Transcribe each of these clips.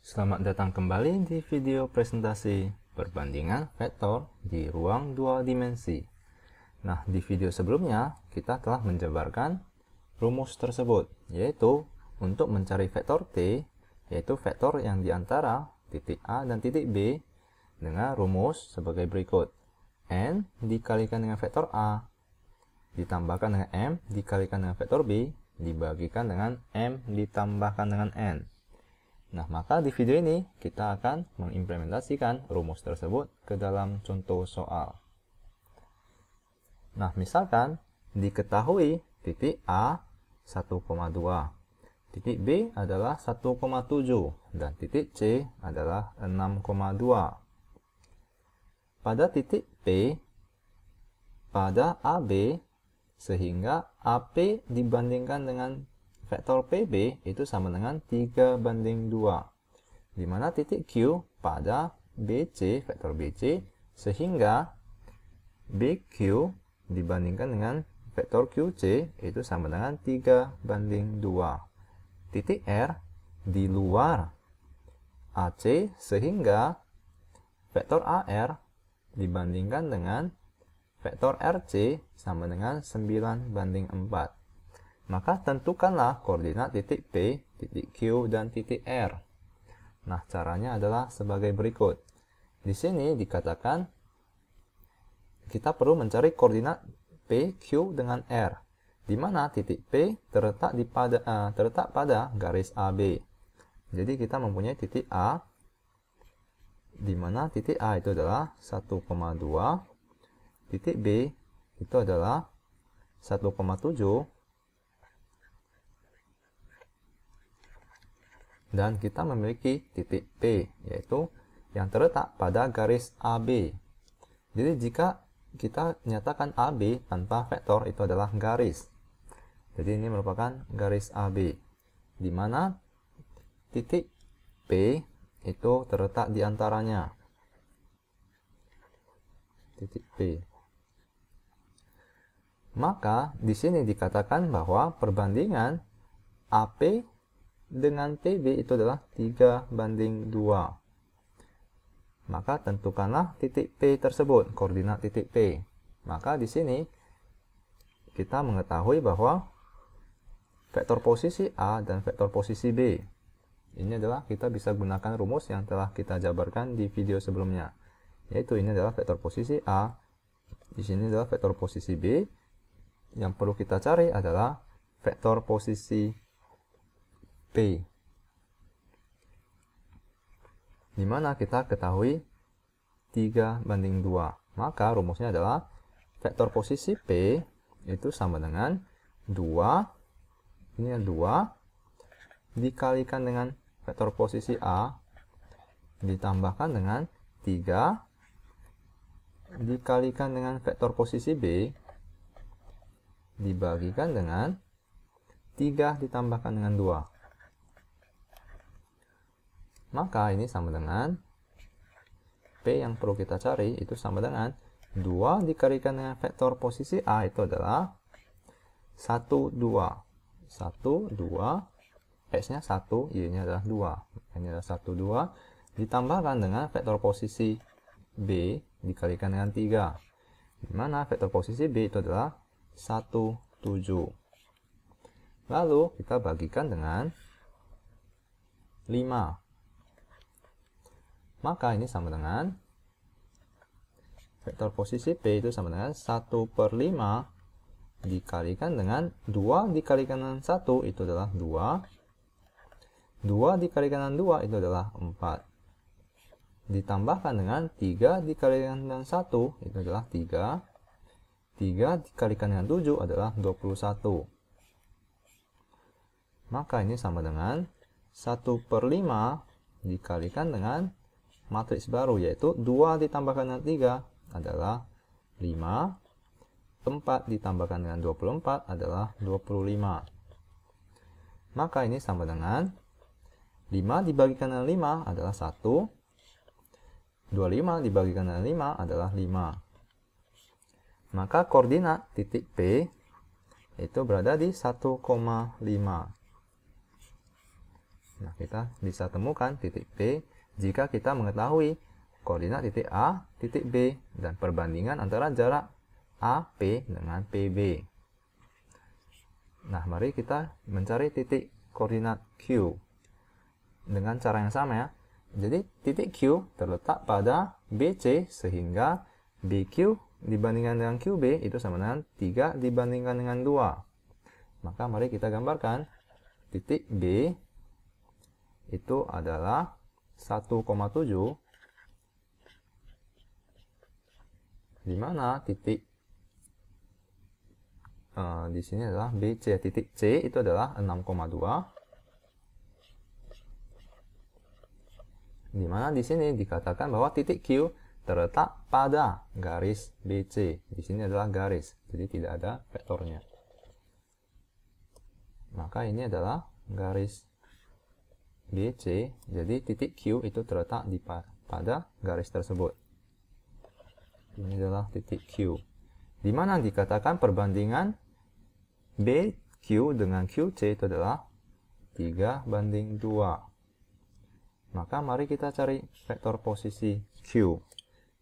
Selamat datang kembali di video presentasi perbandingan vektor di ruang dua dimensi. Nah, di video sebelumnya kita telah menjabarkan rumus tersebut, yaitu untuk mencari vektor T, yaitu vektor yang diantara titik A dan titik B, dengan rumus sebagai berikut. N dikalikan dengan vektor A, ditambahkan dengan M dikalikan dengan vektor B, dibagikan dengan M ditambahkan dengan N. Nah, maka di video ini kita akan mengimplementasikan rumus tersebut ke dalam contoh soal. Nah, misalkan diketahui titik A 1,2, titik B adalah 1,7, dan titik C adalah 6,2. Pada titik P, pada AB, sehingga AP dibandingkan dengan vektor PB itu sama dengan 3:2. Di mana titik Q pada BC, vektor BC, sehingga BQ dibandingkan dengan vektor QC itu sama dengan 3:2. Titik R di luar AC, sehingga vektor AR dibandingkan dengan vektor RC sama dengan 9:4. Maka tentukanlah koordinat titik P, titik Q, dan titik R. Nah, caranya adalah sebagai berikut. Di sini dikatakan kita perlu mencari koordinat P, Q, dengan R, di mana titik P terletak pada garis AB. Jadi kita mempunyai titik A, di mana titik A itu adalah 1,2, titik B itu adalah 1,7, dan kita memiliki titik P, yaitu yang terletak pada garis AB. Jadi jika kita nyatakan AB tanpa vektor, itu adalah garis. Jadi ini merupakan garis AB, di mana titik P itu terletak di antaranya. Titik P. Maka di sini dikatakan bahwa perbandingan AP dengan PB itu adalah 3:2. Maka tentukanlah titik P tersebut, koordinat titik P. Maka di sini kita mengetahui bahwa vektor posisi A dan vektor posisi B, ini adalah kita bisa gunakan rumus yang telah kita jabarkan di video sebelumnya. Yaitu ini adalah vektor posisi A, di sini adalah vektor posisi B. Yang perlu kita cari adalah vektor posisi P, di mana kita ketahui 3:2. Maka rumusnya adalah vektor posisi P itu sama dengan 2, ini 2, dikalikan dengan vektor posisi A, ditambahkan dengan 3, dikalikan dengan vektor posisi B, dibagikan dengan 3 ditambahkan dengan 2. Maka ini sama dengan P yang perlu kita cari itu sama dengan 2 dikalikan dengan vektor posisi A itu adalah 1, 2. 1, 2, X-nya 1, Y-nya adalah 2. Ini adalah 1, 2, ditambahkan dengan vektor posisi B dikalikan dengan 3. Di mana vektor posisi B itu adalah 1, 7. Lalu kita bagikan dengan 5. Maka ini sama dengan vektor posisi P itu sama dengan 1/5 dikalikan dengan 2 dikalikan dengan 1 itu adalah 2. 2 dikalikan dengan 2 itu adalah 4. Ditambahkan dengan 3 dikalikan dengan 1 itu adalah 3. 3 dikalikan dengan 7 adalah 21. Maka ini sama dengan 1/5 dikalikan dengan matriks baru, yaitu 2 ditambahkan dengan 3 adalah 5, 4 ditambahkan dengan 24 adalah 25. Maka ini sama dengan 5 dibagikan dengan 5 adalah 1, 25 dibagikan dengan 5 adalah 5. Maka koordinat titik P itu berada di 1,5. Nah, kita bisa temukan titik P jika kita mengetahui koordinat titik A, titik B, dan perbandingan antara jarak AP dengan PB. Nah, mari kita mencari titik koordinat Q dengan cara yang sama ya. Jadi, titik Q terletak pada BC sehingga BQ dibandingkan dengan QB itu sama dengan 3 dibandingkan dengan 2. Maka mari kita gambarkan titik B itu adalah 1,7, di mana titik di sini adalah BC. Titik C itu adalah 6,2, di mana di sini dikatakan bahwa titik Q terletak pada garis BC. Di sini adalah garis, jadi tidak ada vektornya. Maka ini adalah garis BC, jadi titik Q itu terletak pada garis tersebut. Ini adalah titik Q, di mana dikatakan perbandingan BQ dengan QC itu adalah 3:2. Maka mari kita cari vektor posisi Q,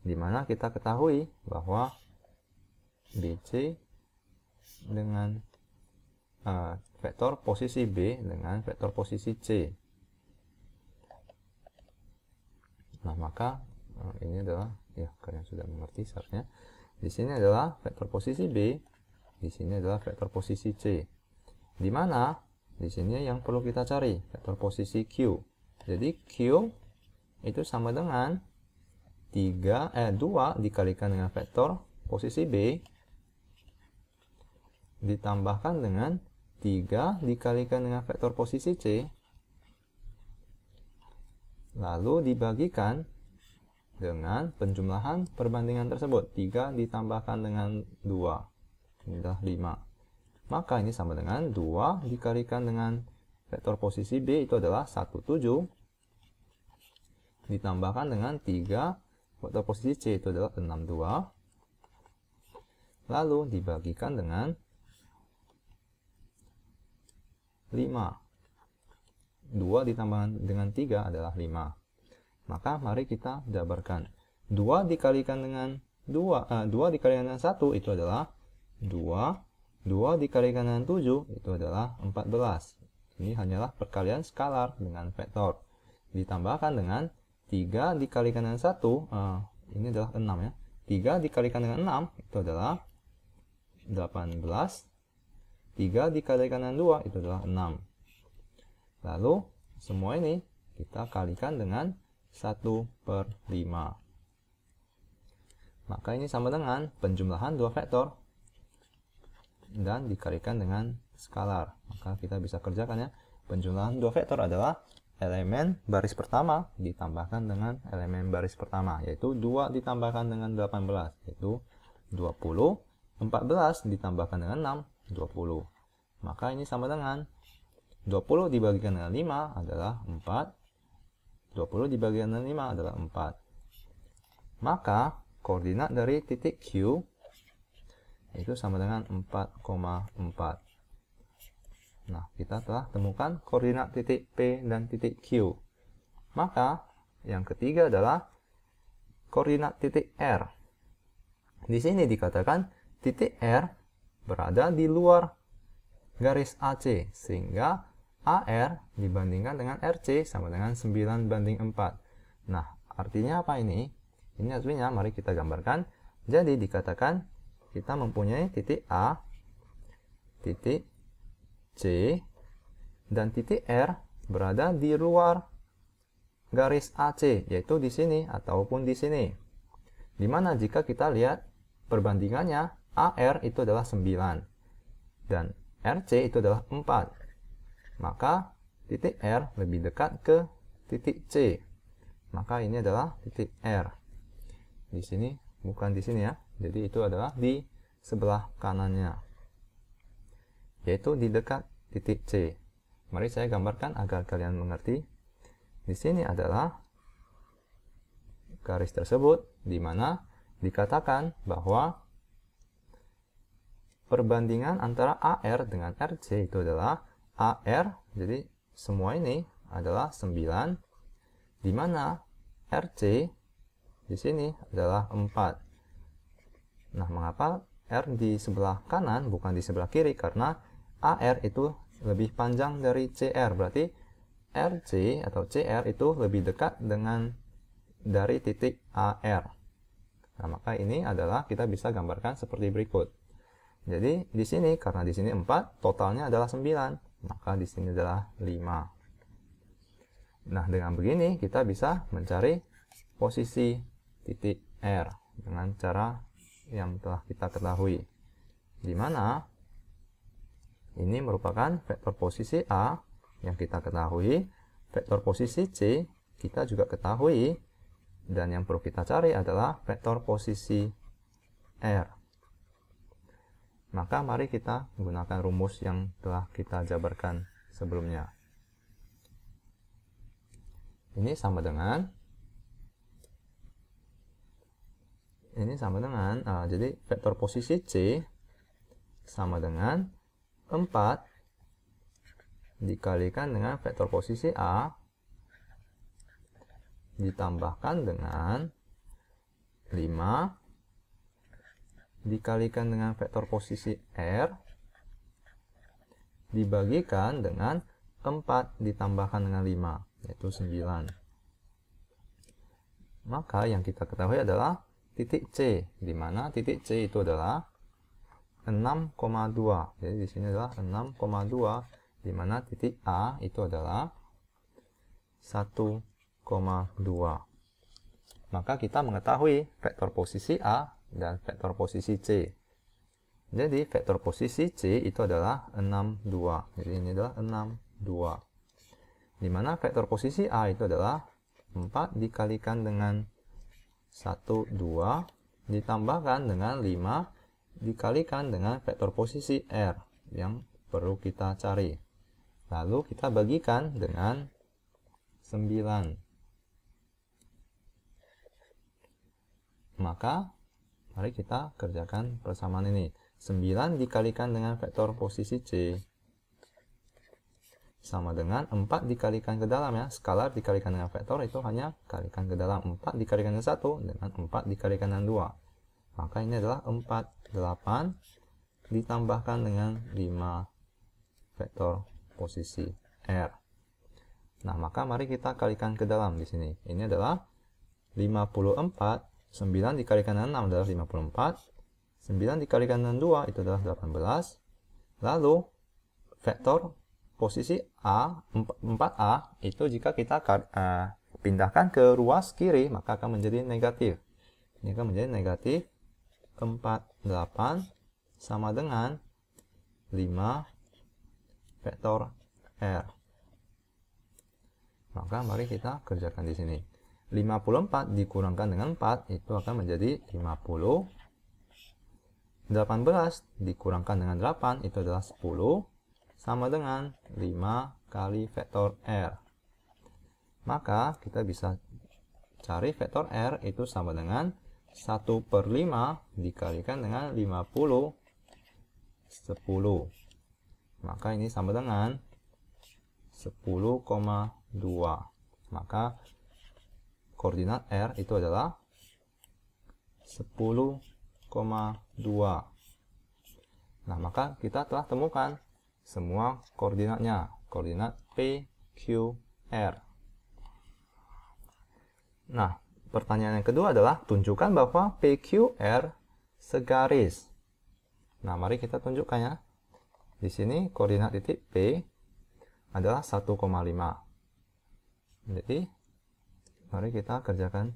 di mana kita ketahui bahwa BC dengan vektor posisi B dengan vektor posisi C. Nah, maka ini adalah, ya kalian sudah mengerti seharusnya. Di sini adalah vektor posisi B, di sini adalah vektor posisi C. Di mana di sini yang perlu kita cari vektor posisi Q. Jadi Q itu sama dengan 2 dikalikan dengan vektor posisi B ditambahkan dengan 3 dikalikan dengan vektor posisi C, lalu dibagikan dengan penjumlahan perbandingan tersebut. 3 ditambahkan dengan 2, ini adalah 5. Maka ini sama dengan 2 dikalikan dengan vektor posisi B itu adalah 17, ditambahkan dengan 3 vektor posisi C itu adalah 62, lalu dibagikan dengan 5. 2 ditambahkan dengan 3 adalah 5. Maka mari kita jabarkan. 2 dikalikan dengan 2 dikalikan dengan 1 itu adalah 2. 2 dikalikan dengan 7 itu adalah 14. Ini hanyalah perkalian skalar dengan vektor. Ditambahkan dengan 3 dikalikan dengan 1, ini adalah 6 ya. 3 dikalikan dengan 6 itu adalah 18. 3 dikalikan dengan 2 itu adalah 6. Lalu semua ini kita kalikan dengan 1/5. Maka ini sama dengan penjumlahan dua vektor dan dikalikan dengan skalar. Maka kita bisa kerjakan ya. Penjumlahan dua vektor adalah elemen baris pertama ditambahkan dengan elemen baris pertama, yaitu 2 ditambahkan dengan 18, yaitu 20. 14 ditambahkan dengan 6, 20. Maka ini sama dengan 20 dibagikan dengan 5 adalah 4. 20 dibagikan dengan 5 adalah 4. Maka koordinat dari titik Q itu sama dengan 4,4. Nah, kita telah temukan koordinat titik P dan titik Q. Maka yang ketiga adalah koordinat titik R. Di sini dikatakan titik R berada di luar garis AC, sehingga AR dibandingkan dengan RC sama dengan 9/4. Nah, artinya apa ini? Ini artinya, mari kita gambarkan. Jadi dikatakan kita mempunyai titik A, titik C, dan titik R berada di luar garis AC, yaitu di sini ataupun di sini. Dimana jika kita lihat perbandingannya, AR itu adalah 9 dan RC itu adalah 4. Maka titik R lebih dekat ke titik C. Maka ini adalah titik R. Di sini, bukan di sini ya. Jadi itu adalah di sebelah kanannya, yaitu di dekat titik C. Mari saya gambarkan agar kalian mengerti. Di sini adalah garis tersebut, di mana dikatakan bahwa perbandingan antara AR dengan RC itu adalah AR, jadi semua ini adalah 9, di mana RC di sini adalah 4. Nah, mengapa R di sebelah kanan bukan di sebelah kiri? Karena AR itu lebih panjang dari CR, berarti RC atau CR itu lebih dekat dari titik AR. Nah, maka ini adalah kita bisa gambarkan seperti berikut. Jadi di sini karena di sini 4, totalnya adalah 9, maka di sini adalah 5. Nah, dengan begini kita bisa mencari posisi titik R dengan cara yang telah kita ketahui, di mana ini merupakan vektor posisi A yang kita ketahui, vektor posisi C kita juga ketahui, dan yang perlu kita cari adalah vektor posisi R. Maka mari kita menggunakan rumus yang telah kita jabarkan sebelumnya. Ini sama dengan jadi vektor posisi C sama dengan 4 dikalikan dengan vektor posisi A ditambahkan dengan 5 dikalikan dengan vektor posisi R dibagikan dengan 4 ditambahkan dengan 5, yaitu 9. Maka yang kita ketahui adalah titik C, di mana titik C itu adalah 6,2. Jadi di sini adalah 6,2, di mana titik A itu adalah 1,2. Maka kita mengetahui vektor posisi A dan vektor posisi C. Jadi vektor posisi C itu adalah 62. Jadi ini adalah 62. Di mana vektor posisi A itu adalah 4 dikalikan dengan 1, 2 ditambahkan dengan 5 dikalikan dengan vektor posisi R yang perlu kita cari. Lalu kita bagikan dengan 9. Maka mari kita kerjakan persamaan ini. 9 dikalikan dengan vektor posisi C sama dengan 4 dikalikan ke dalam, ya. Skalar dikalikan dengan vektor itu hanya kalikan ke dalam. 4 dikalikan dengan 1 dengan 4 dikalikan dengan 2. Maka ini adalah 4, 8 ditambahkan dengan 5 vektor posisi R. Nah, maka mari kita kalikan ke dalam di sini. Ini adalah 54, 9 dikalikan dengan 6 adalah 54. 9 dikalikan dengan 2 itu adalah 18. Lalu vektor posisi A, 4A itu jika kita pindahkan ke ruas kiri maka akan menjadi negatif. Ini akan menjadi negatif 48 sama dengan 5 vektor R. Maka mari kita kerjakan di sini. 54 dikurangkan dengan 4 itu akan menjadi 50. 18 dikurangkan dengan 8 itu adalah 10 sama dengan 5 kali vektor R. Maka kita bisa cari vektor R itu sama dengan 1/5 dikalikan dengan 50 10. Maka ini sama dengan 10,2. Maka koordinat R itu adalah 10,2. Nah, maka kita telah temukan semua koordinatnya, koordinat P, Q, R. Nah, pertanyaan yang kedua adalah tunjukkan bahwa P, Q, R segaris. Nah, mari kita tunjukkan, ya. Di sini koordinat titik P adalah 1,5. Jadi, mari kita kerjakan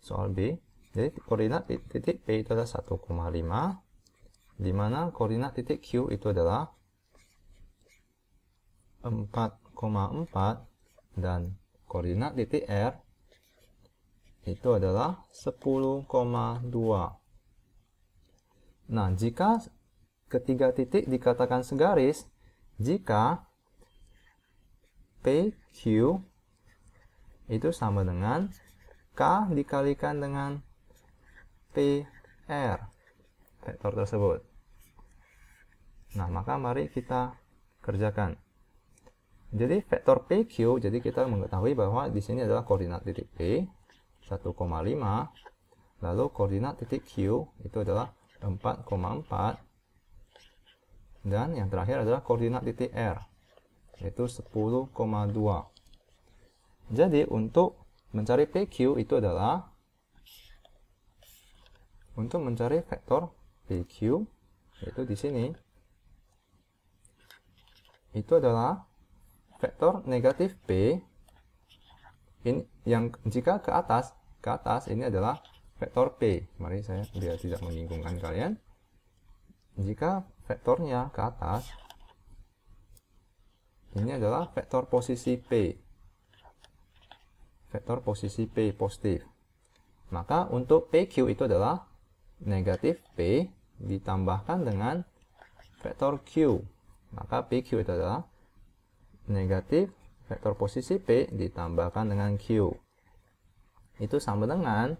soal B. Jadi, koordinat titik P itu adalah 1,5, di mana koordinat titik Q itu adalah 4,4 dan koordinat titik R itu adalah 10,2. Nah, jika ketiga titik dikatakan segaris, jika PQ itu sama dengan K dikalikan dengan PR, vektor tersebut. Nah, maka mari kita kerjakan. Jadi vektor PQ, jadi kita mengetahui bahwa di sini adalah koordinat titik P 1,5, lalu koordinat titik Q itu adalah 4,4, dan yang terakhir adalah koordinat titik R yaitu 10,2. Jadi untuk mencari PQ itu adalah untuk mencari vektor PQ, yaitu di sini itu adalah vektor negatif P ini yang jika ke atas ini adalah vektor P. Mari saya biar tidak membingungkan kalian. Jika vektornya ke atas, ini adalah vektor posisi P. Vektor posisi P positif. Maka untuk PQ itu adalah negatif P ditambahkan dengan vektor Q. Maka PQ itu adalah negatif vektor posisi P ditambahkan dengan Q. Itu sama dengan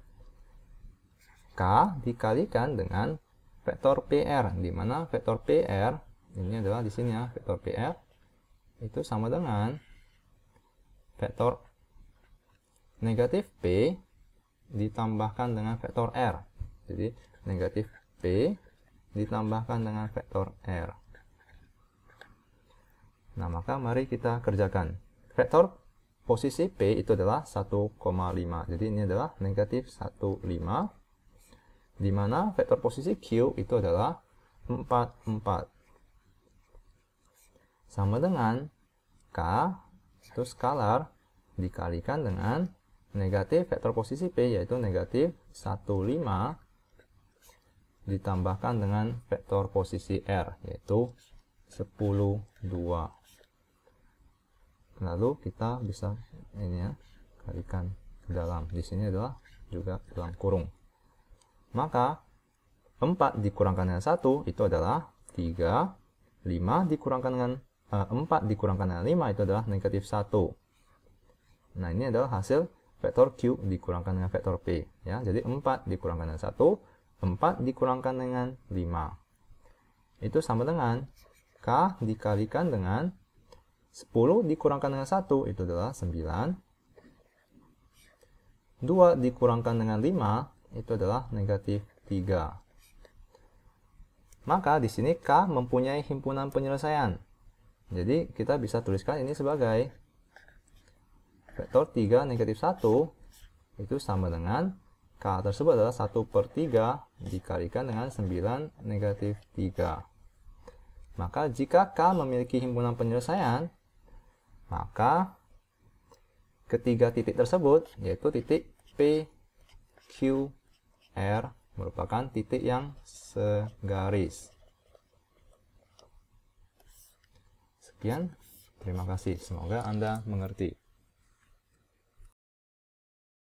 K dikalikan dengan vektor PR, di mana vektor PR ini adalah di sini ya, vektor PR itu sama dengan vektor negatif P ditambahkan dengan vektor R. Jadi negatif P ditambahkan dengan vektor R. Nah, maka mari kita kerjakan. Vektor posisi P itu adalah 1,5. Jadi ini adalah negatif 1,5. Di mana vektor posisi Q itu adalah 4,4. Sama dengan K, itu skalar, dikalikan dengan negatif vektor posisi P, yaitu negatif 1,5, ditambahkan dengan vektor posisi R, yaitu 10,2. Lalu kita bisa ini ya, kalikan ke dalam. Di sini adalah juga dalam kurung. Maka 4 dikurangkan dengan 1 itu adalah 3. 5 dikurangkan dengan 4 dikurangkan dengan 5 itu adalah negatif 1. Nah, ini adalah hasil vektor Q dikurangkan dengan vektor P. Ya, jadi 4 dikurangkan dengan 1, 4 dikurangkan dengan 5. Itu sama dengan K dikalikan dengan 10 dikurangkan dengan 1 itu adalah 9. 2 dikurangkan dengan 5 itu adalah negatif 3. Maka di sini K mempunyai himpunan penyelesaian. Jadi kita bisa tuliskan ini sebagai vektor 3 negatif 1 itu sama dengan K tersebut adalah 1/3 dikalikan dengan 9 negatif 3. Maka jika K memiliki himpunan penyelesaian, maka ketiga titik tersebut yaitu titik P, Q, R merupakan titik yang segaris. Sekian, terima kasih. Semoga Anda mengerti.